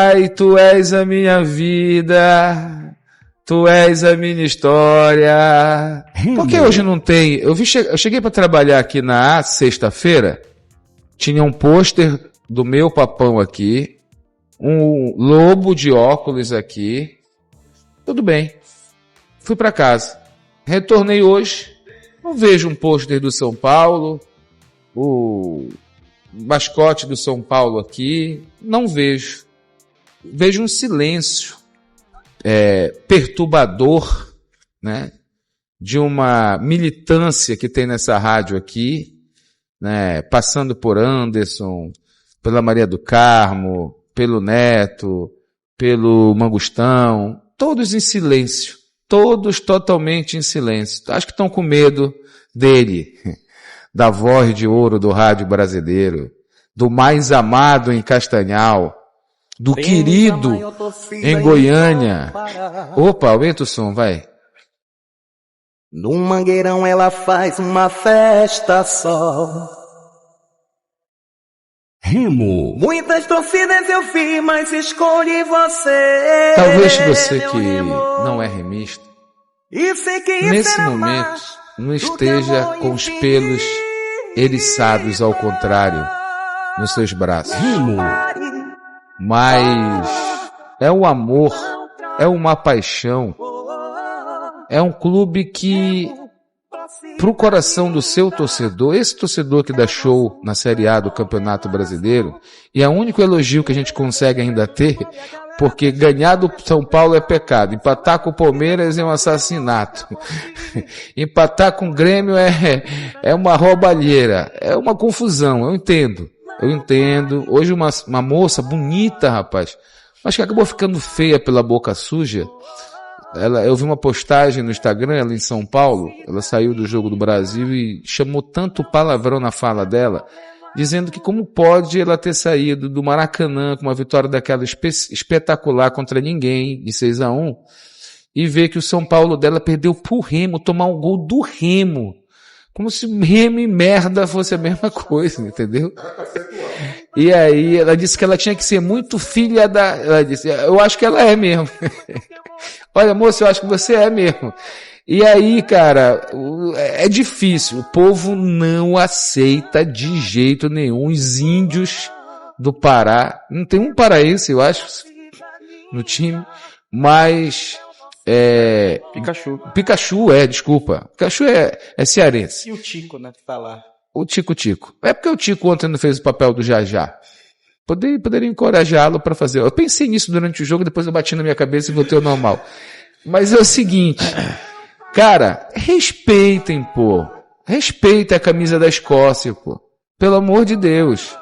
Ai, tu és a minha vida, tu és a minha história. Por que hoje não tem? Eu cheguei para trabalhar aqui na sexta-feira, tinha um pôster do meu papão aqui, um lobo de óculos aqui, tudo bem. Fui para casa, retornei hoje, não vejo um pôster do São Paulo, o mascote do São Paulo aqui, não vejo. Vejo um silêncio perturbador, né, de uma militância que tem nessa rádio aqui, né, passando por Anderson, pela Maria do Carmo, pelo Neto, pelo Mangustão, todos em silêncio, todos totalmente em silêncio. Acho que estão com medo dele, da voz de ouro do rádio brasileiro, do mais amado em Castanhal, do querido em Goiânia. Opa, aumenta o som, vai. No Mangueirão ela faz uma festa só. Remo. Muitas torcidas eu vi, mas escolhi você. Talvez você que não é remista, nesse momento não esteja com os pelos eriçados ao contrário nos seus braços. Remo. Mas é um amor, é uma paixão, é um clube que, pro coração do seu torcedor, esse torcedor que dá show na Série A do Campeonato Brasileiro, e é o único elogio que a gente consegue ainda ter, porque ganhar do São Paulo é pecado, empatar com o Palmeiras é um assassinato, empatar com o Grêmio é uma roubalheira, é uma confusão, eu entendo. Hoje uma moça bonita, rapaz, mas que acabou ficando feia pela boca suja. Eu vi uma postagem no Instagram, ela em São Paulo, ela saiu do Jogo do Brasil e chamou tanto palavrão na fala dela, dizendo que como pode ela ter saído do Maracanã com uma vitória daquela espetacular contra ninguém, de 6-1, e ver que o São Paulo dela perdeu pro Remo, tomar um gol do Remo. Como se Remo e merda fosse a mesma coisa, entendeu? E aí ela disse que ela tinha que ser muito filha da... Ela disse, eu acho que ela é mesmo. Olha, moça, eu acho que você é mesmo. E aí, cara, é difícil. O povo não aceita de jeito nenhum. Os índios do Pará, não tem um paraense, eu acho, no time, mas... Pikachu, desculpa. Pikachu é cearense. E o Tico, né, que tá lá. O Tico. É porque o Tico ontem não fez o papel do Jajá. Poderia encorajá-lo para fazer. Eu pensei nisso durante o jogo, depois eu bati na minha cabeça e voltei ao normal. Mas é o seguinte, cara, respeitem, pô. Respeitem a camisa da Escócia, pô. Pelo amor de Deus.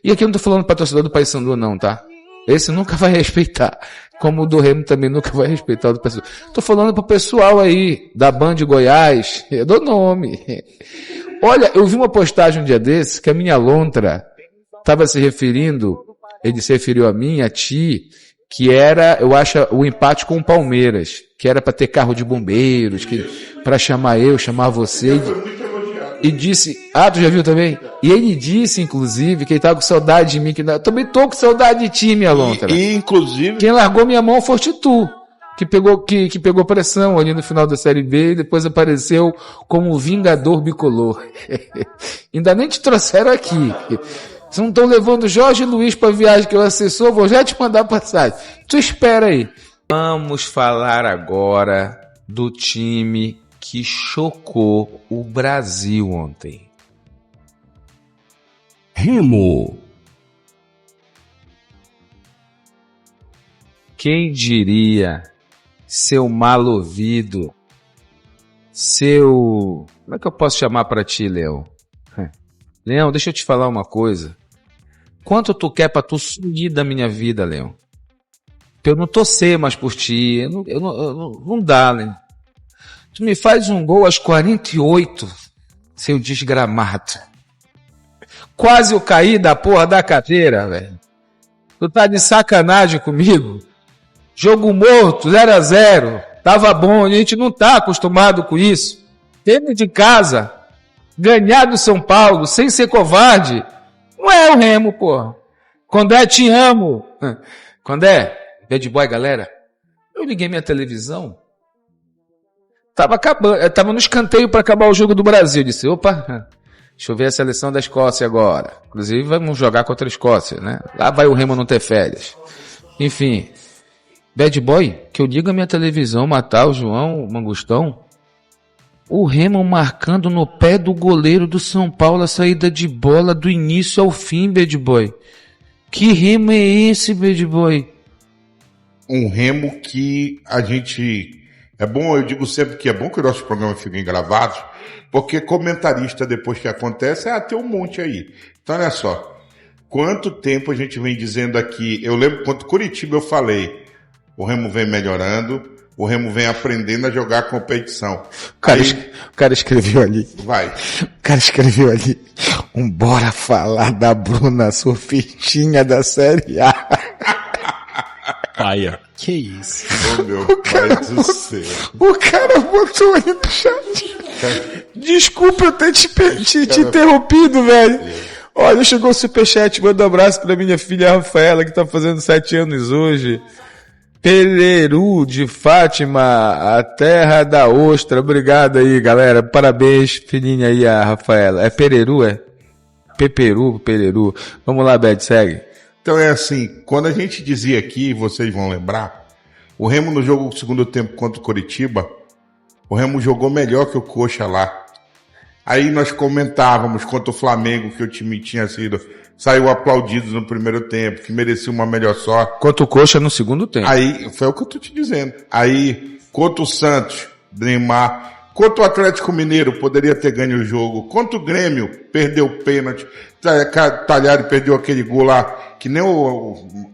E aqui eu não tô falando pra torcedor do Paysandu não, tá? Esse nunca vai respeitar. Como o do Remo também nunca vai respeitar o do pessoal. Tô falando pro pessoal aí, da Band de Goiás, eu dou nome. Olha, eu vi uma postagem um dia desse, que a minha lontra estava se referindo, ele se referiu a mim, a ti, que era, eu acho, o empate com o Palmeiras, que era para ter carro de bombeiros, para chamar você, e disse, tu já viu também? E ele disse, inclusive, que ele tava com saudade de mim, eu também tô com saudade de ti, minha lontra. E inclusive... Quem largou minha mão foi tu, que pegou pressão ali no final da Série B e depois apareceu como o Vingador Bicolor. Ainda nem te trouxeram aqui. Vocês não estão levando Jorge Luiz para a viagem que eu assessor, vou já te mandar passagem. Tu espera aí. Vamos falar agora do time que chocou o Brasil ontem. Remo. Quem diria, seu mal-ouvido, seu... Como é que eu posso chamar para ti, Leão? Leão, deixa eu te falar uma coisa. Quanto tu quer pra tu sumir da minha vida, Leão? Eu não torcer mais por ti. Não dá, né? Tu me faz um gol aos 48, seu desgramado. Quase eu caí da porra da cadeira, velho. Tu tá de sacanagem comigo? Jogo morto, 0-0. Tava bom, a gente não tá acostumado com isso. Dentro de casa, ganhar do São Paulo sem ser covarde, não é o Remo, porra. Condé, te amo. Quando é? Bad Boy, galera. Eu liguei minha televisão. Tava acabando, tava no escanteio para acabar o jogo do Brasil. Eu disse, opa, deixa eu ver a seleção da Escócia agora. Inclusive, vamos jogar contra a Escócia, né? Lá vai o Remo não ter férias. Enfim, Bad Boy, que eu ligo a minha televisão, matar o João, o Mangustão. O Remo marcando no pé do goleiro do São Paulo a saída de bola do início ao fim, Bad Boy. Que Remo é esse, Bad Boy? Um Remo que a gente... É bom, eu digo sempre que é bom que os nossos programas fiquem gravados, porque comentarista depois que acontece, tem um monte aí. Então olha só, quanto tempo a gente vem dizendo aqui, eu lembro quando Curitiba eu falei, o Remo vem melhorando, o Remo vem aprendendo a jogar competição. O cara escreveu ali. Vai. O cara escreveu ali. Bora falar da Bruna Surfistinha da Série A. Paia. Que isso? Oh, meu pai do céu. O cara botou aí no chat. Desculpa eu ter te interrompido, velho. Olha, chegou o superchat, manda um abraço pra minha filha Rafaela, que tá fazendo 7 anos hoje. Pereru de Fátima, a terra da ostra. Obrigado aí, galera. Parabéns, filhinha aí, a Rafaela. É Pereru, é? Pereru. Vamos lá, Bed, segue. Então é assim, quando a gente dizia aqui, vocês vão lembrar, o Remo no jogo do segundo tempo contra o Coritiba, o Remo jogou melhor que o Coxa lá. Aí nós comentávamos contra o Flamengo que o time saiu aplaudido no primeiro tempo, que merecia uma melhor sorte. Contra o Coxa no segundo tempo. Aí, foi o que eu tô te dizendo. Aí, contra o Santos, Neymar, contra o Atlético Mineiro, poderia ter ganho o jogo. Contra o Grêmio, perdeu o pênalti. Talhari perdeu aquele gol lá, que nem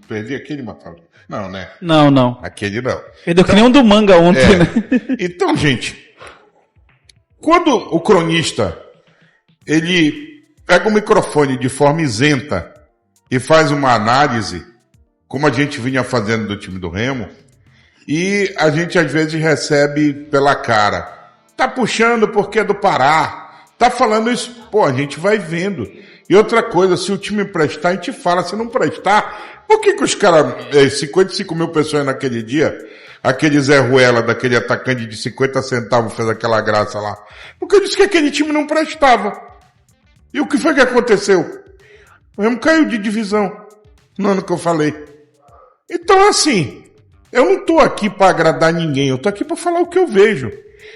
perdi aquele, Matheus. Não, né? Não. Aquele não. Perdeu que nem um do Manga ontem, né? Então, gente, quando o cronista, ele pega o microfone de forma isenta e faz uma análise, como a gente vinha fazendo do time do Remo, e a gente às vezes recebe pela cara. Tá puxando porque é do Pará. Tá falando isso. Pô, a gente vai vendo. E outra coisa, se o time prestar, a gente fala. Se não prestar, por que os caras, 55 mil pessoas naquele dia, aquele Zé Ruela, daquele atacante de 50 centavos, fez aquela graça lá? Porque eu disse que aquele time não prestava. E o que foi que aconteceu? O Remo caiu de divisão no ano que eu falei. Então, assim, eu não tô aqui para agradar ninguém, eu tô aqui para falar o que eu vejo.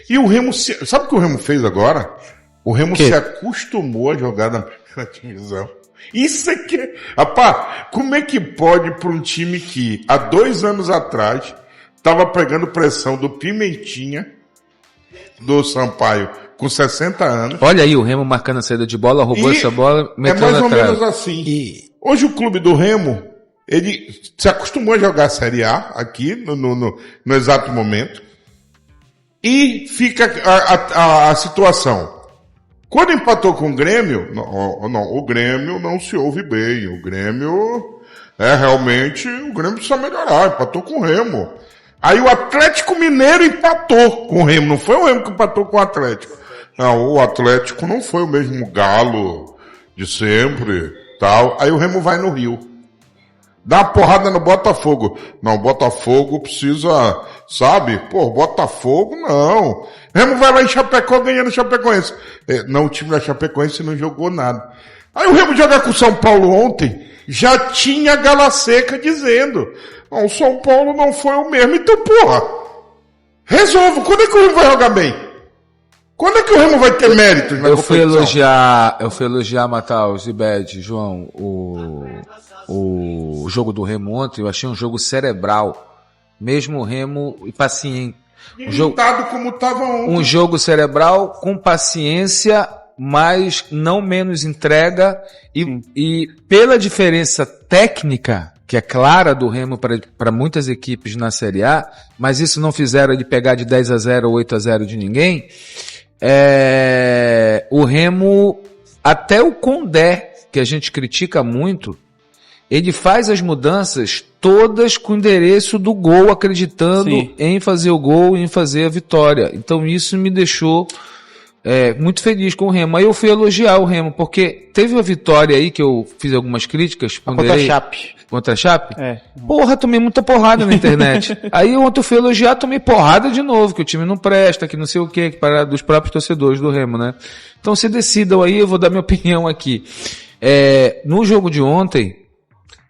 E o Remo, sabe o que o Remo fez agora? O Remo se acostumou a jogar na primeira divisão. Isso aqui, rapaz, como é que pode para um time que há 2 anos atrás estava pegando pressão do Pimentinha, do Sampaio, com 60 anos. Olha aí o Remo marcando a saída de bola, roubou essa bola, meteu mais na ou trave. menos assim. Hoje o clube do Remo, ele se acostumou a jogar a Série A aqui, no exato momento, e fica a situação. Quando empatou com o Grêmio, o Grêmio não se ouve bem, o Grêmio, realmente, o Grêmio precisa melhorar, empatou com o Remo. Aí o Atlético Mineiro empatou com o Remo, não foi o Remo que empatou com o Atlético. Não, o Atlético não foi o mesmo galo de sempre, tal. Aí o Remo vai no Rio. Dá uma porrada no Botafogo. Não, o Botafogo precisa, sabe? Pô, Botafogo não. O Remo vai lá em Chapecó ganhando o Chapecoense. Não, o time da Chapecoense não jogou nada. Aí o Remo jogar com o São Paulo ontem, já tinha Gala Seca dizendo, não, o São Paulo não foi o mesmo. Então, porra, resolva. Quando é que o Remo vai jogar bem? Quando é que o Remo vai ter méritos na competição? Eu fui elogiar Mataus e Bed, João, o jogo do Remo ontem, eu achei um jogo cerebral. Mesmo o Remo e paciente. Limitado como estava ontem. Um jogo cerebral com paciência, mas não menos entrega e pela diferença técnica, que é clara do Remo para muitas equipes na Série A, mas isso não fizeram ele pegar de 10-0 ou 8-0 de ninguém. O Remo, até o Condé, que a gente critica muito, ele faz as mudanças todas com o endereço do gol, acreditando em fazer o gol, em fazer a vitória. Então isso me deixou muito feliz com o Remo. Aí eu fui elogiar o Remo, porque teve uma vitória aí que eu fiz algumas críticas. Contra a Chape. Contra a Chape? É. Porra, tomei muita porrada na internet. Aí ontem eu fui elogiar, tomei porrada de novo, que o time não presta, que não sei o quê, que para dos próprios torcedores do Remo, né? Então se decidam aí, eu vou dar minha opinião aqui. No jogo de ontem,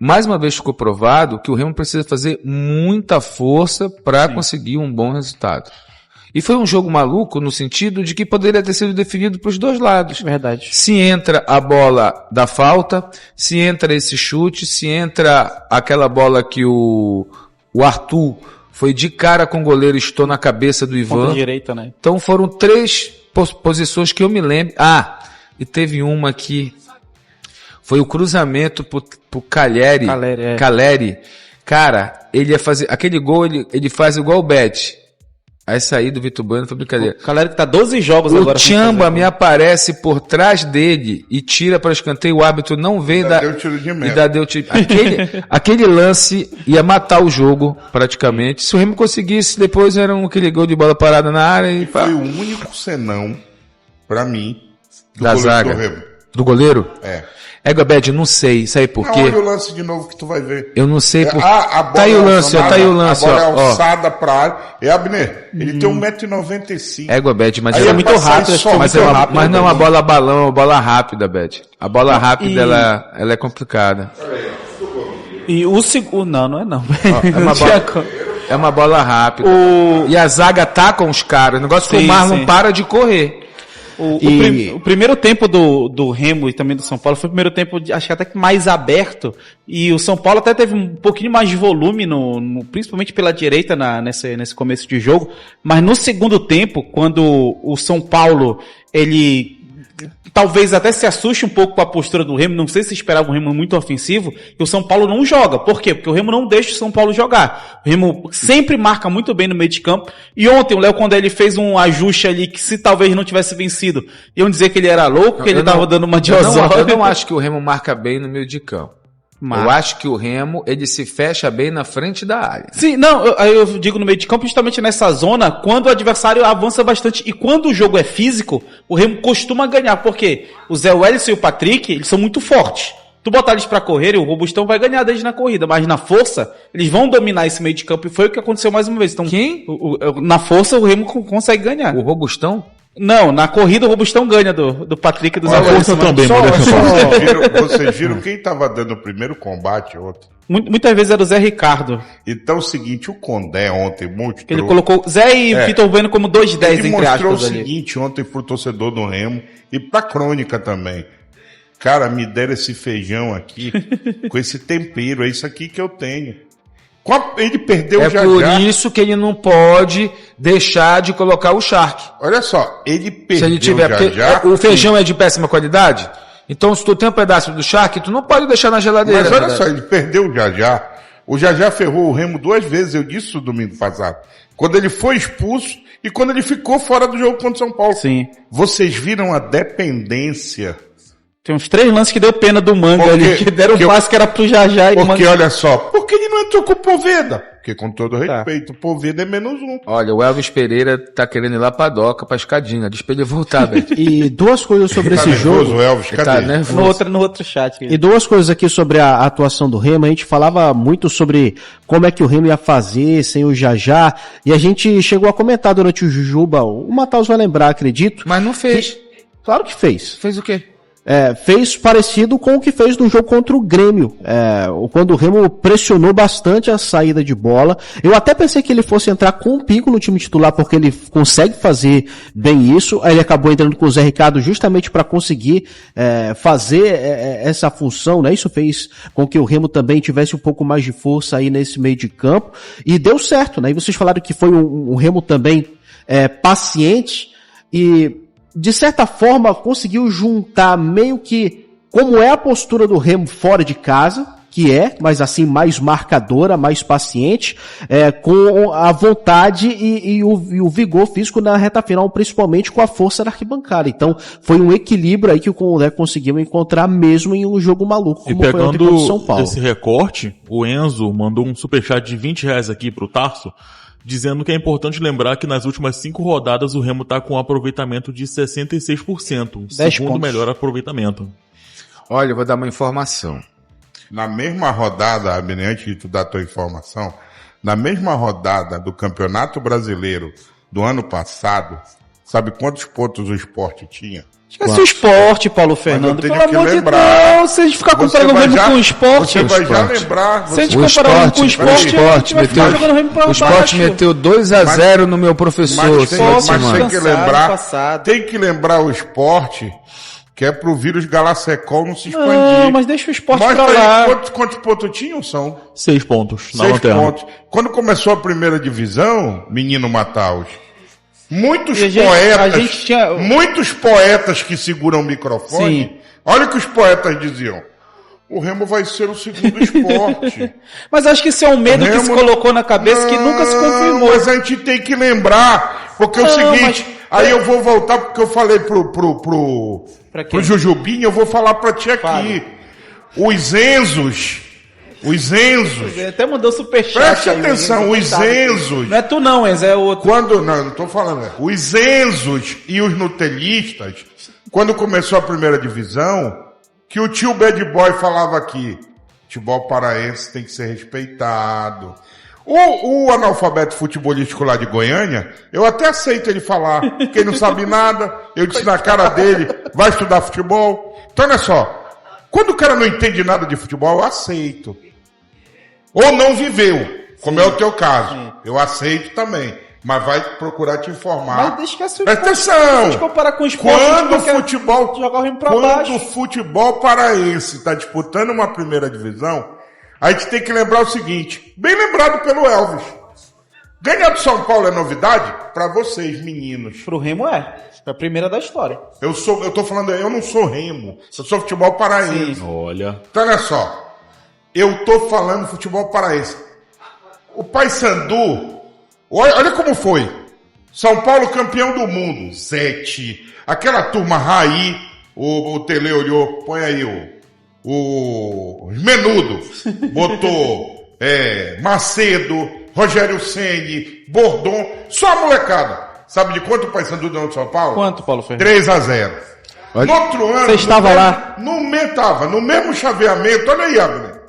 mais uma vez ficou provado que o Remo precisa fazer muita força para conseguir um bom resultado. E foi um jogo maluco no sentido de que poderia ter sido definido para os dois lados. Verdade. Se entra a bola da falta, se entra esse chute, se entra aquela bola que o Arthur foi de cara com o goleiro e estou na cabeça do Ivan. Ponta direita, né? Então foram 3 posições que eu me lembro. E teve uma que foi o cruzamento pro Caleri. Caleri. Cara, ele ia fazer aquele gol, ele faz igual o Bet. Aí sair do Vitor Bueno foi brincadeira. O Caleri que tá 12 jogos agora. O Tchamba me aparece por trás dele e tira para escanteio, o árbitro não vê e deu tiro de meta. Aquele lance ia matar o jogo praticamente. Se o Remo conseguisse, depois era aquele gol de bola parada na área e foi o único senão pra mim da zaga. Do Remo. Do goleiro? Gabed, não sei, sabe por quê? Olha o lance de novo que tu vai ver. Eu não sei por quê. Tá aí o lance, tá aí o lance, ó. A bola é alçada pra área. Abner, ele tem 1,95 m. Gabed, mas é muito rápido. Mas não é uma bola balão, é uma bola rápida, Bed. A bola rápida, ela é complicada. E o segundo, não é não. É uma bola rápida. E a zaga tá com os caras. O negócio que o Marlon para de correr. O primeiro tempo do Remo e também do São Paulo foi o primeiro tempo, acho que até que mais aberto, e o São Paulo até teve um pouquinho mais de volume, principalmente pela direita nesse começo de jogo, mas no segundo tempo, quando o São Paulo, ele talvez até se assuste um pouco com a postura do Remo, não sei se esperava um Remo muito ofensivo, e o São Paulo não joga. Por quê? Porque o Remo não deixa o São Paulo jogar. O Remo sempre marca muito bem no meio de campo, e ontem o Léo Condé ele fez um ajuste ali que se talvez não tivesse vencido, iam dizer que ele era louco, que ele tava dando uma de Osório. Eu não acho que o Remo marca bem no meio de campo. Eu acho que o Remo, ele se fecha bem na frente da área. Sim, eu digo no meio de campo justamente nessa zona, quando o adversário avança bastante e quando o jogo é físico, o Remo costuma ganhar, porque o Zé Wellison e o Patrick, eles são muito fortes. Tu botar eles pra correr, o Robustão vai ganhar desde na corrida, mas na força, eles vão dominar esse meio de campo e foi o que aconteceu mais uma vez. Então, quem? Na força, o Remo consegue ganhar. O Robustão? Não, na corrida o Robustão ganha do Patrick e do Zé Wellison também, Vocês viram quem estava dando o primeiro combate ontem? Muitas vezes era o Zé Ricardo. Então é o seguinte, o Condé ontem mostrou... Ele colocou Zé e Vitor Bueno como 2-10 entre aspas. Ele mostrou o seguinte ontem pro torcedor do Remo e pra crônica também. Cara, me deram esse feijão aqui com esse tempero, é isso aqui que eu tenho. Ele perdeu o Jajá. É por isso que ele não pode deixar de colocar o Shark. Olha só, ele perdeu se ele tiver, o Jajá. O feijão é de péssima qualidade? Então se tu tem um pedaço do Shark, tu não pode deixar na geladeira. Mas olha só, ele perdeu o Jajá. O Jajá ferrou o Remo 2 vezes, eu disse isso domingo passado. Quando ele foi expulso e quando ele ficou fora do jogo contra o São Paulo. Sim. Vocês viram a dependência... Tem uns 3 lances que deu pena do Manga ali, que deram um passe que era pro Jajá e porque olha só, por que ele não entrou com o Poveda? Porque com todo respeito, o Poveda é -1. Olha, o Elvis Pereira tá querendo ir lá pra doca, pra escadinha, diz pra ele voltar, velho. E 2 coisas sobre esse nervoso, jogo. Elvis, cadê? Tá nervoso. No outro chat. E 2 coisas aqui sobre a atuação do Remo. A gente falava muito sobre como é que o Remo ia fazer sem o Jajá, e a gente chegou a comentar durante o Jujuba, o Matheus vai lembrar, acredito. Mas não fez. Claro que fez. Fez o quê? Fez parecido com o que fez no jogo contra o Grêmio, quando o Remo pressionou bastante a saída de bola. Eu até pensei que ele fosse entrar com o Pico no time titular, porque ele consegue fazer bem isso. Aí ele acabou entrando com o Zé Ricardo justamente para conseguir fazer essa função, né? Isso fez com que o Remo também tivesse um pouco mais de força aí nesse meio de campo, e deu certo, né? E vocês falaram que foi um Remo também paciente e de certa forma conseguiu juntar meio que como é a postura do Remo fora de casa, que mas assim mais marcadora, mais paciente, com a vontade e o vigor físico na reta final, principalmente com a força da arquibancada. Então foi um equilíbrio aí que o Condé conseguiu encontrar mesmo em um jogo maluco como foi ontem contra o São Paulo. Esse recorte, o Enzo mandou um superchat de R$20 aqui pro Tarso. dizendo que é importante lembrar que nas últimas 5 rodadas o Remo está com um aproveitamento de 66%, 10 segundo pontos. melhor aproveitamento. Olha, eu vou dar uma informação. Na mesma rodada, Abner, antes de tu dar a tua informação, na mesma rodada do Campeonato Brasileiro do ano passado, sabe quantos pontos o Sport tinha? Esquece o esporte, Paulo Fernando. tenho Pelo que amor de lembrar. Deus, se a gente ficar Você comparando o vai Remo já- com o esporte, Você vai já Esporte. lembrar. se a gente O comparar o Remo com o esporte, esporte, a gente vai ficar jogando o Remo pra o esporte baixo. meteu 2-0 no meu professor. Mas esse tem, final de mas semana. tem que Cansado, lembrar, passado. tem que lembrar o Sport, que é pro vírus Galacecol não se expandir. Não, mas deixa o esporte Mostra pra aí lá. quantos pontos tinham, são? 6 pontos na 6 lanterna. pontos. Quando começou a primeira divisão, menino Mataus, muitos E a gente- poetas, a gente tinha- muitos poetas que seguram o microfone, Sim. olha o que os poetas diziam. O Remo vai ser o segundo esporte. Mas acho que isso é um medo que se Remo- colocou na cabeça que nunca se confirmou. Mas a gente tem que lembrar, porque é o Não, seguinte, aí eu vou voltar porque eu falei Pra quem? pro Jujubim, eu vou falar pra ti aqui. Fale. Os Enzos, Até mandou superchat. preste aí, atenção, o Enzo, os sabe? Enzos, Não é tu não, Enzo, é outro. quando, não tô falando, os Enzos e os nutelistas, quando começou a primeira divisão, que o tio Bad Boy falava aqui, futebol paraense tem que ser respeitado. O analfabeto futebolístico lá de Goiânia, eu até aceito ele falar, porque ele não sabe nada, eu disse na cara dele, vai estudar futebol. Então olha só, quando o cara não entende nada de futebol, eu aceito. Ou não viveu, como é o teu caso. Eu aceito também, mas vai procurar te informar. Mas esquece o Presta esporte. Se a atenção! gente comparar com o esporte, Quando a o gente quer futebol, jogar o Remo pra quando baixo. o futebol paraense está disputando uma primeira divisão, a gente tem que lembrar o seguinte, bem lembrado pelo Elvis. Ganhar do São Paulo é novidade? Para vocês, meninos. Pro Remo é a primeira da história. Eu tô falando, eu não sou Remo, eu sou futebol paraense. Olha. Então olha só, eu tô falando futebol paraense. O Paysandu, olha como foi. São Paulo campeão do mundo, 7. Aquela turma Raí, o Tele olhou, põe aí o Menudo, botou Macedo, Rogério Ceni, Bordon, só a molecada. Sabe de quanto o Paysandu deu no São Paulo? Quanto, Paulo Fernando? 3-0. Olha. No outro ano... Você estava lá? No mesmo chaveamento, olha aí, Abner.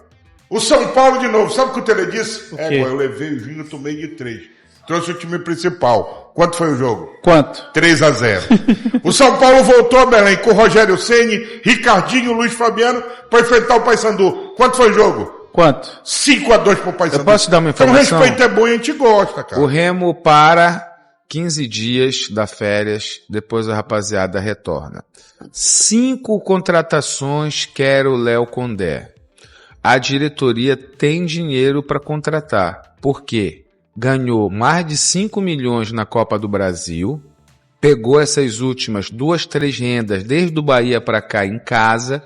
O São Paulo de novo, sabe o que o Tele disse? quê? Eu levei o vinho, tomei de 3. Trouxe o time principal. Quanto foi o jogo? Quanto? 3-0. O São Paulo voltou a Belém com o Rogério Ceni, Ricardinho, Luiz Fabiano para enfrentar o Paysandu. Quanto foi o jogo? Quanto? 5-2 pro Paysandu. Eu posso te dar uma informação? Então respeito é bom e a gente gosta, cara. O Remo para 15 dias da férias, depois a rapaziada retorna. 5 contratações quer o Léo Condé. A diretoria tem dinheiro para contratar. Por quê? Ganhou mais de 5 milhões na Copa do Brasil, pegou essas últimas 2, 3 rendas desde o Bahia para cá em casa.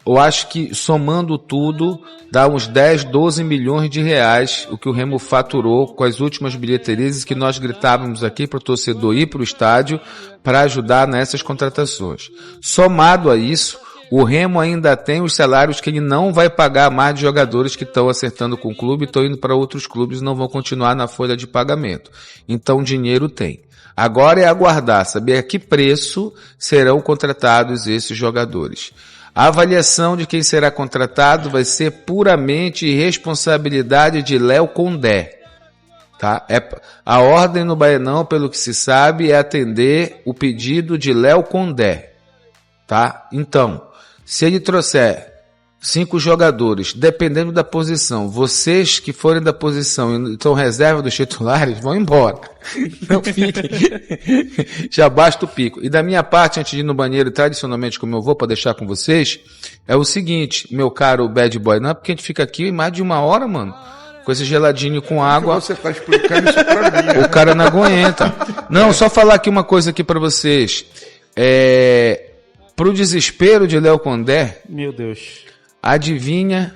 Eu acho que somando tudo dá uns 10, 12 milhões de reais o que o Remo faturou com as últimas bilheterias que nós gritávamos aqui para o torcedor ir para o estádio para ajudar nessas contratações. Somado a isso, o Remo ainda tem os salários que ele não vai pagar mais de jogadores que estão acertando com o clube, estão indo para outros clubes e não vão continuar na folha de pagamento. Então dinheiro tem. Agora é aguardar, saber a que preço serão contratados esses jogadores. A avaliação de quem será contratado vai ser puramente responsabilidade de Léo Condé. Tá? A ordem no Baianão, pelo que se sabe, é atender o pedido de Léo Condé. Tá? Então, se ele trouxer 5 jogadores, dependendo da posição, vocês que forem da posição e estão reserva dos titulares, vão embora. Não fiquem. Já basta o pico. E da minha parte, antes de ir no banheiro, tradicionalmente, como eu vou para deixar com vocês, é o seguinte, meu caro Bad Boy, não é porque a gente fica aqui mais de 1 hora, mano, com esse geladinho com água. Você tá explicando isso pra mim. O cara não aguenta. Não, só falar aqui uma coisa aqui para vocês. Pro desespero de Léo Condé, Meu Deus. adivinha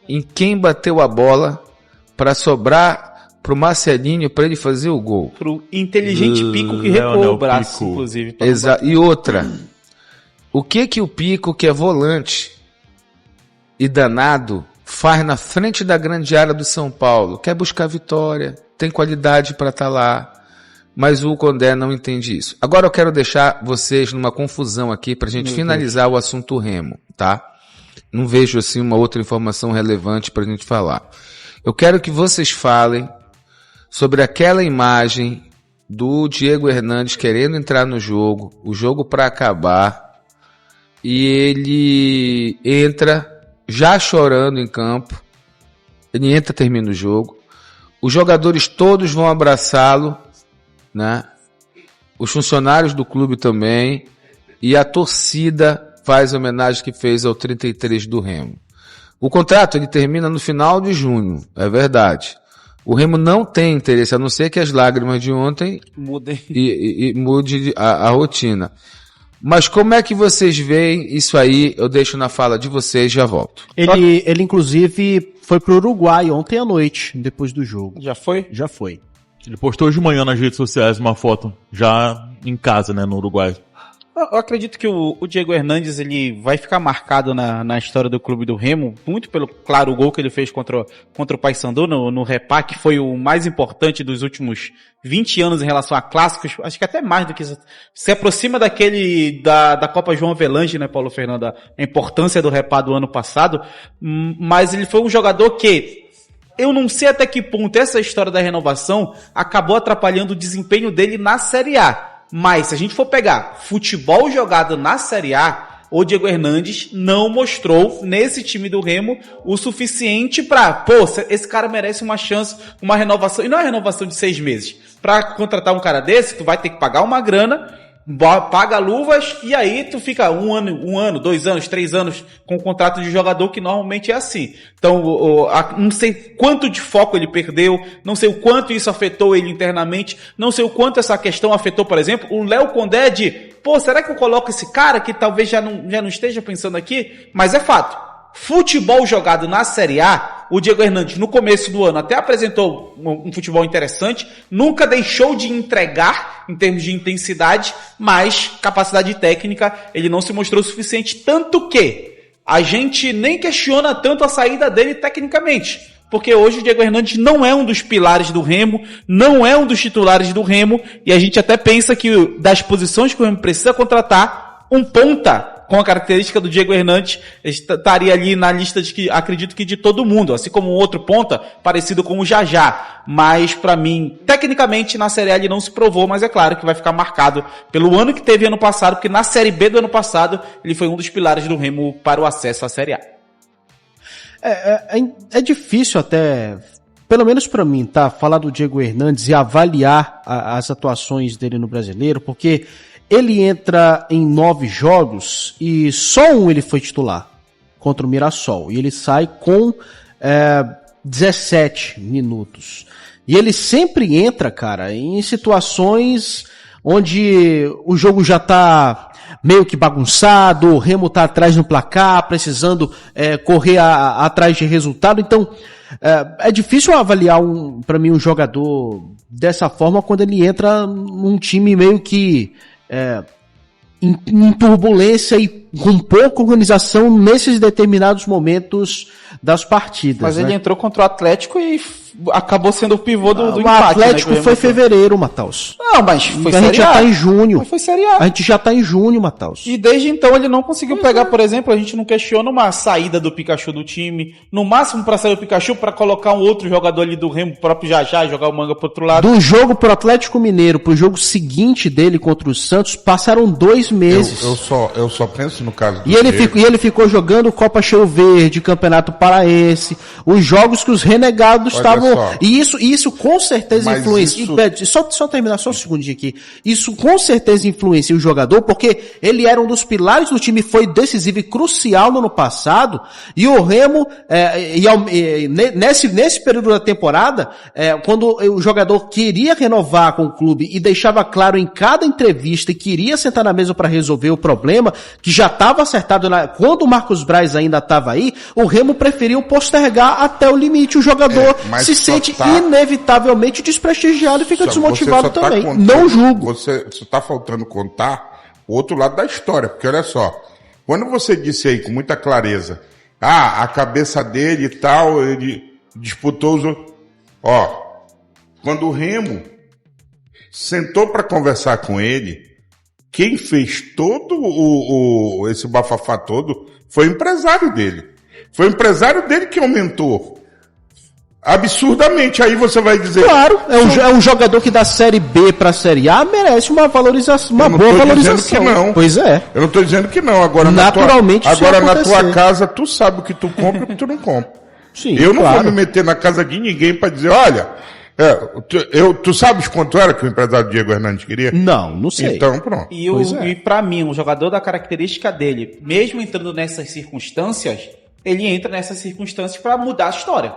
em quem bateu a bola para sobrar pro Marcelinho para ele fazer o gol. Pro inteligente Pico que Leonel recuou o braço, Pico. inclusive. pra não E outra, o que o Pico, que é volante e danado, faz na frente da grande área do São Paulo? Quer buscar vitória, tem qualidade para estar lá, mas o Condé não entende isso. Agora eu quero deixar vocês numa confusão aqui para a gente finalizar o assunto Remo, tá? Não vejo assim uma outra informação relevante para a gente falar. Eu quero que vocês falem sobre aquela imagem do Diego Hernandes querendo entrar no jogo, o jogo para acabar, e ele entra já chorando em campo, ele entra, termina o jogo, os jogadores todos vão abraçá-lo, né? Os funcionários do clube também, e a torcida faz a homenagem que fez ao 33 do Remo. O contrato ele termina no final de junho, é verdade. O Remo não tem interesse, a não ser que as lágrimas de ontem mude a rotina. Mas como é que vocês veem isso aí? Eu deixo na fala de vocês, já volto. Ele inclusive foi pro Uruguai ontem à noite, depois do jogo. Já foi? Já foi. Ele postou hoje de manhã nas redes sociais uma foto, já em casa, né, no Uruguai. Eu acredito que o Diego Hernandes ele vai ficar marcado na história do clube do Remo, muito pelo, claro, o gol que ele fez contra o Paysandu no Repá, que foi o mais importante dos últimos 20 anos em relação a clássicos, acho que até mais do que isso. Se aproxima daquele da Copa João Avelange, né, Paulo Fernando, a importância do Repá do ano passado, mas ele foi um jogador que eu não sei até que ponto essa história da renovação acabou atrapalhando o desempenho dele na Série A. Mas, se a gente for pegar futebol jogado na Série A, o Diego Hernandes não mostrou nesse time do Remo o suficiente pra, esse cara merece uma chance, uma renovação, e não é uma renovação de 6 meses. Pra contratar um cara desse, tu vai ter que pagar uma grana, paga luvas, e aí tu fica um ano, 2 anos, 3 anos com o contrato de jogador, que normalmente é assim. Então, não sei quanto de foco ele perdeu, não sei o quanto isso afetou ele internamente, não sei o quanto essa questão afetou, por exemplo, o Léo Condé será que eu coloco esse cara que talvez já não esteja pensando aqui? Mas é fato. Futebol jogado na Série A, o Diego Hernandes no começo do ano até apresentou um futebol interessante, nunca deixou de entregar em termos de intensidade, mas capacidade técnica ele não se mostrou suficiente, tanto que a gente nem questiona tanto a saída dele tecnicamente, porque hoje o Diego Hernandes não é um dos pilares do Remo, não é um dos titulares do Remo, e a gente até pensa que das posições que o Remo precisa contratar, um ponta com a característica do Diego Hernandes, estaria ali na lista acredito que de todo mundo, assim como um outro ponta, parecido com o Jajá. Mas, pra mim, tecnicamente, na Série A ele não se provou, mas é claro que vai ficar marcado pelo ano que teve ano passado, porque na Série B do ano passado, ele foi um dos pilares do Remo para o acesso à Série A. É difícil até, pelo menos pra mim, tá, falar do Diego Hernandes e avaliar as atuações dele no Brasileiro, porque ele entra em 9 jogos e só um ele foi titular, contra o Mirassol. E ele sai com 17 minutos. E ele sempre entra, cara, em situações onde o jogo já tá meio que bagunçado, o Remo tá atrás no placar, precisando correr atrás de resultado. Então, é difícil avaliar pra mim um jogador dessa forma quando ele entra num time meio que em turbulência e com pouca organização nesses determinados momentos das partidas. Mas né? ele entrou contra o Atlético e acabou sendo o pivô do empate. O Atlético, né, foi fevereiro, Mataus. Não, mas foi a gente já tá em junho. Mas foi Série A. A gente já tá em junho, Mataus. E desde então ele não conseguiu pegar, por exemplo, a gente não questiona uma saída do Pikachu do time, no máximo para sair o Pikachu para colocar um outro jogador ali do Remo, o próprio Jajá, e jogar o Manga pro outro lado. Do jogo pro Atlético Mineiro pro jogo seguinte dele contra o Santos, passaram 2 meses. Eu só penso no caso do E ele ficou jogando Copa Cheio Verde, Campeonato Paraense, os jogos que os renegados estavam... E isso com certeza influencia... Só terminar só um segundinho aqui. Isso com certeza influencia o jogador, porque ele era um dos pilares do time, foi decisivo e crucial no ano passado, e o Remo, nesse período da temporada, quando o jogador queria renovar com o clube e deixava claro em cada entrevista que queria sentar na mesa para resolver o problema, que já estava acertado quando o Marcos Braz ainda estava aí, o Remo preferiu postergar até o limite. O jogador se sente inevitavelmente desprestigiado e fica desmotivado também. Não julgo. Você está faltando contar o outro lado da história, porque olha só, quando você disse aí com muita clareza, a cabeça dele e tal, ele disputou os outros. Quando o Remo sentou para conversar com ele, quem fez todo esse bafafá todo foi o empresário dele. Foi o empresário dele que aumentou absurdamente. Aí você vai dizer... Claro, é um jogador que da Série B para a Série A merece uma valorização, uma boa valorização. Que não. Pois é. Eu não estou dizendo que não. Agora, naturalmente, na tua casa, tu sabe o que tu compra e o que tu não compra. Sim, eu não claro. vou me meter na casa de ninguém para dizer, olha, tu sabes quanto era que o empresário Diego Hernandes queria? Não sei. Então, pronto. E pra mim, um jogador da característica dele, mesmo entrando nessas circunstâncias, ele entra nessas circunstâncias para mudar a história.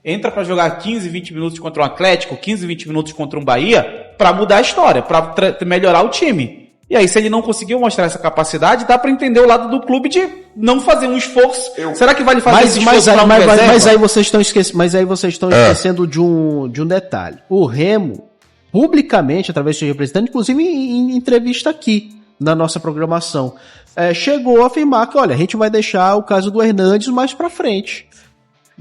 Entra para jogar 15, 20 minutos contra um Atlético, 15, 20 minutos contra um Bahia, para mudar a história, para melhorar o time. E aí, se ele não conseguiu mostrar essa capacidade, dá para entender o lado do clube de não fazer um esforço. Será que vale fazer esse esforço para mas aí vocês estão esquecendo de um detalhe. O Remo, publicamente, através do seu representante, inclusive em entrevista aqui, na nossa programação, chegou a afirmar que, olha, a gente vai deixar o caso do Hernandes mais para frente.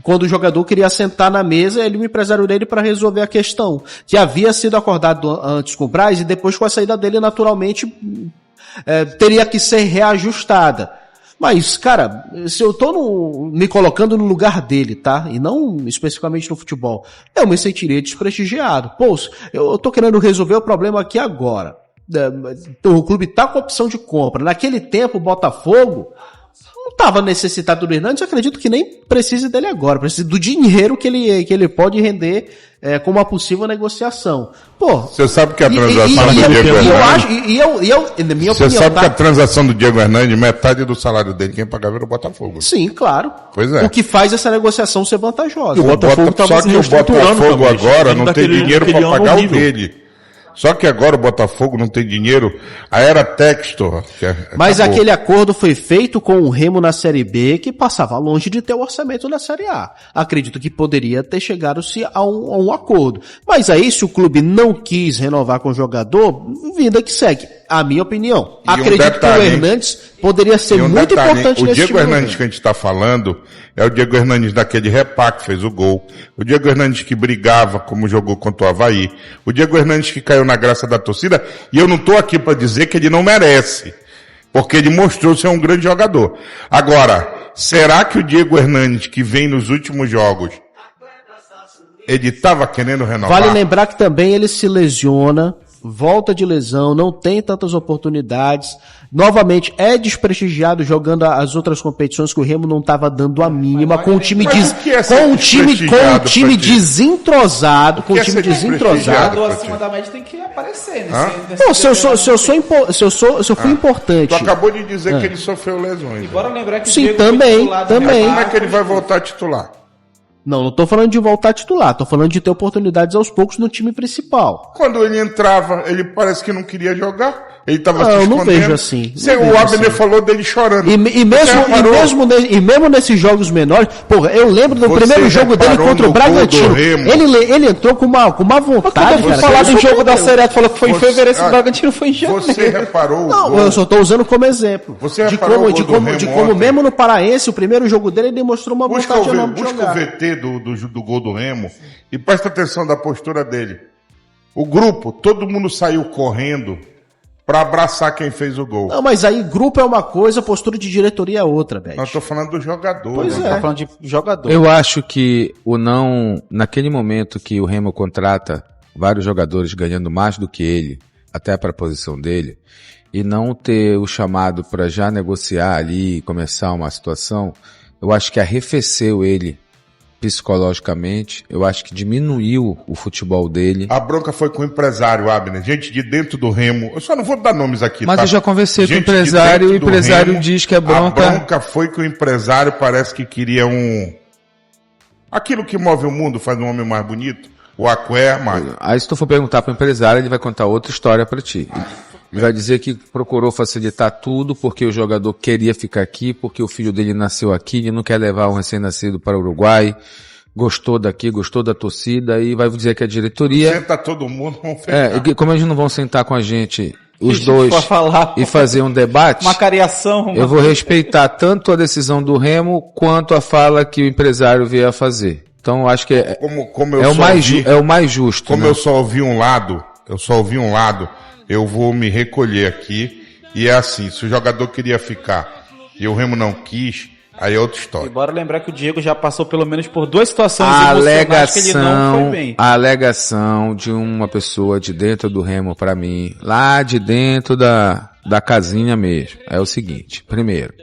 Quando o jogador queria sentar na mesa, ele, o empresário dele, para resolver a questão, que havia sido acordado antes com o Braz, e depois com a saída dele, naturalmente, teria que ser reajustada. Mas, cara, se eu tô me colocando no lugar dele, tá? E não especificamente no futebol, eu me sentiria desprestigiado. Pô, eu tô querendo resolver o problema aqui agora. O clube tá com opção de compra. Naquele tempo, o Botafogo não estava necessitado do Hernandes, eu acredito que nem precise dele agora, precisa do dinheiro que ele pode render com uma possível negociação. Pô, você sabe que a transação do Diego Hernandes... na minha você opinião, sabe que a transação do Diego Hernandes, metade do salário dele, quem pagava era o Botafogo. Sim, claro. Pois é. O que faz essa negociação ser vantajosa. O Botafogo Só que o Botafogo agora não tem dinheiro para pagar o horrível. dele. Só que agora o Botafogo não tem dinheiro. A era Textor. Mas aquele acordo foi feito com o Remo na Série B, que passava longe de ter o orçamento na Série A. Acredito que poderia ter chegado-se a um acordo. Mas aí, se o clube não quis renovar com o jogador, vida que segue. A minha opinião. Acredito que o Hernandes poderia ser muito importante nesse time. O Diego Hernandes que a gente está falando é o Diego Hernandes daquele Repá que fez o gol. O Diego Hernandes que brigava como jogou contra o Avaí. O Diego Hernandes que caiu na graça da torcida. E eu não estou aqui para dizer que ele não merece. Porque ele mostrou ser um grande jogador. Agora, será que o Diego Hernandes que vem nos últimos jogos, ele estava querendo renovar? Vale lembrar que também ele se lesiona, volta de lesão, não tem tantas oportunidades, novamente é desprestigiado jogando as outras competições que o Remo não estava dando a mínima, com um time desentrosado, O jogador acima da média tem que aparecer, né? Não, se eu fui importante. Tu acabou de dizer que ele sofreu lesões. Bora lembrar que Sim, o Diego também. Como é que ele vai voltar a titular? Não tô falando de voltar a titular, tô falando de ter oportunidades aos poucos no time principal. Quando ele entrava, ele parece que não queria jogar. Ele tava se Eu escondendo. não vejo assim. O Abner falou dele chorando. E mesmo nesses jogos menores, porra, eu lembro do primeiro jogo dele contra o Bragantino. Ele entrou com uma vontade, cara. Falar do jogo da Série A, tu falou que foi em fevereiro, esse Bragantino foi em janeiro. Você reparou Não, eu só tô usando como exemplo. Você de reparou como mesmo no Paraense, o primeiro jogo dele, ele demonstrou uma vontade enorme de jogar. Busca o VT do gol do Remo e presta atenção da postura dele. O grupo, todo mundo saiu correndo para abraçar quem fez o gol. Não, mas aí grupo é uma coisa, postura de diretoria é outra, velho. Nós tô falando do jogador. Pois né? é. Tá falando de jogador. Eu acho que naquele momento que o Remo contrata vários jogadores ganhando mais do que ele, até para a posição dele, e não ter o chamado para já negociar ali e começar uma situação, eu acho que arrefeceu ele psicologicamente, eu acho que diminuiu o futebol dele. A bronca foi com o empresário, Abner. Gente de dentro do Remo. Eu só não vou dar nomes aqui, Mas tá? eu já conversei com o Gente de empresário, dentro e o do empresário Remo, diz que a bronca... A bronca foi que o empresário parece que queria aquilo que move o mundo, faz um homem mais bonito. O Aqué, Mário. Aí se tu for perguntar pro empresário, ele vai contar outra história para ti. Ele vai dizer que procurou facilitar tudo porque o jogador queria ficar aqui, porque o filho dele nasceu aqui, ele não quer levar um recém-nascido para o Uruguai, gostou daqui, gostou da torcida, e vai dizer que a diretoria... Senta todo mundo, vamos fechar. Como eles não vão sentar com a gente, os dois, e fazer um debate, uma cariação. Eu vou respeitar tanto a decisão do Remo, quanto a fala que o empresário veio a fazer. Então eu acho que Como eu é o mais justo. Como né? eu só ouvi um lado, eu vou me recolher aqui. E é assim, se o jogador queria ficar e o Remo não quis, aí é outra E história. bora lembrar que o Diego já passou pelo menos por 2 situações emocionais que ele não foi bem. A alegação de uma pessoa de dentro do Remo pra mim, lá de dentro da casinha mesmo, é o seguinte. Primeiro,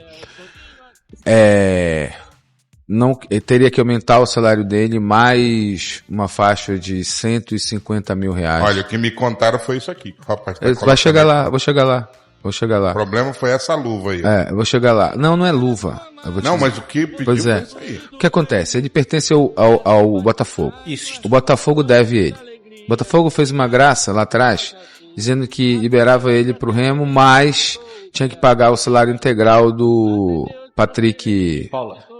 não teria que aumentar o salário dele mais uma faixa de 150 mil reais. Olha, o que me contaram foi isso aqui. O rapaz tá Vai colocando chegar aqui. lá, vou chegar lá. O problema foi essa luva aí. Eu vou chegar lá. Não é luva. Eu vou te Não, dizer. mas o que pediu Pois foi é. isso aí. O que acontece? Ele pertence ao Botafogo. Isso. O Botafogo deve ele. O Botafogo fez uma graça lá atrás, dizendo que liberava ele pro Remo, mas tinha que pagar o salário integral do Patrick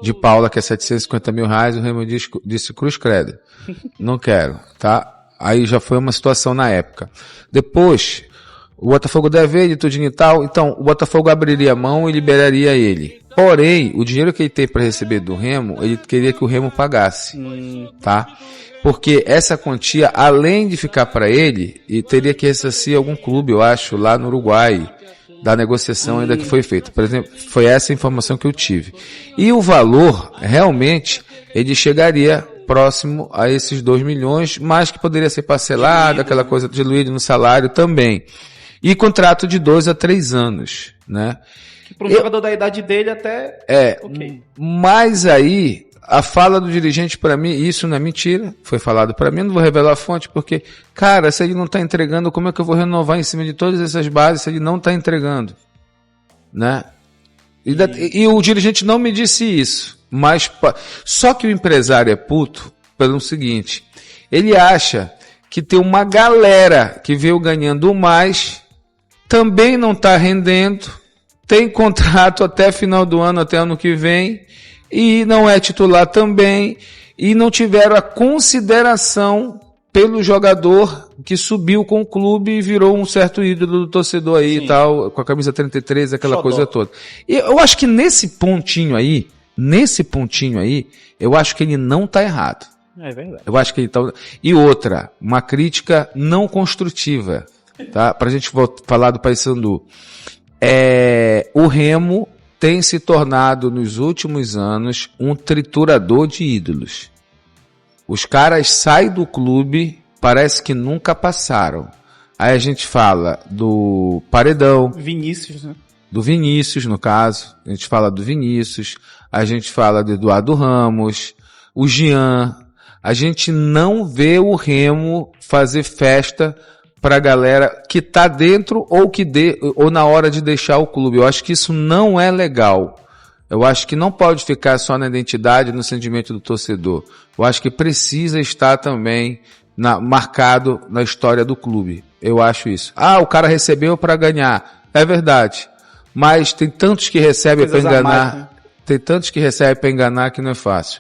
de Paula, que é 750 mil reais. O Remo disse cruz credo. Não quero, tá? Aí já foi uma situação na época. Depois, o Botafogo deve ele, tudinho e tal. Então, o Botafogo abriria a mão e liberaria ele. Porém, o dinheiro que ele tem para receber do Remo, ele queria que o Remo pagasse. Tá? Porque essa quantia, além de ficar para ele, ele teria que ressarcir algum clube, eu acho, lá no Uruguai, da negociação ainda que foi feita. Por exemplo, foi essa a informação que eu tive. E o valor, realmente, ele chegaria próximo a esses 2 milhões, mas que poderia ser parcelado, aquela coisa diluída no salário também. E contrato de 2 a 3 anos, né? Para um jogador da idade dele até... ok. Mas aí, a fala do dirigente para mim, isso não é mentira, foi falado para mim, não vou revelar a fonte, porque, cara, se ele não tá entregando, como é que eu vou renovar em cima de todas essas bases se ele não tá entregando? Né? E o dirigente não me disse isso, mas só que o empresário é puto pelo seguinte, ele acha que tem uma galera que veio ganhando mais, também não está rendendo, tem contrato até final do ano, até ano que vem, e não é titular também, e não tiveram a consideração pelo jogador que subiu com o clube e virou um certo ídolo do torcedor aí. Sim. E tal, com a camisa 33, aquela Xodó. Coisa toda. E eu acho que nesse pontinho aí, eu acho que ele não está errado. É verdade. Eu acho que ele tá... E outra, uma crítica não construtiva, tá? Pra gente falar do Paysandu. O Remo tem se tornado, nos últimos anos, um triturador de ídolos. Os caras saem do clube, parece que nunca passaram. Aí a gente fala do Paredão. Vinícius, né? Do Vinícius, no caso. A gente fala do Vinícius. A gente fala do Eduardo Ramos. O Jean. A gente não vê o Remo fazer festa pra galera que tá dentro ou na hora de deixar o clube. Eu acho que isso não é legal. Eu acho que não pode ficar só na identidade, no sentimento do torcedor. Eu acho que precisa estar também marcado na história do clube. Eu acho isso. O cara recebeu para ganhar. É verdade. Mas tem tantos que recebem para enganar. Mais, né? Tem tantos que recebem para enganar que não é fácil.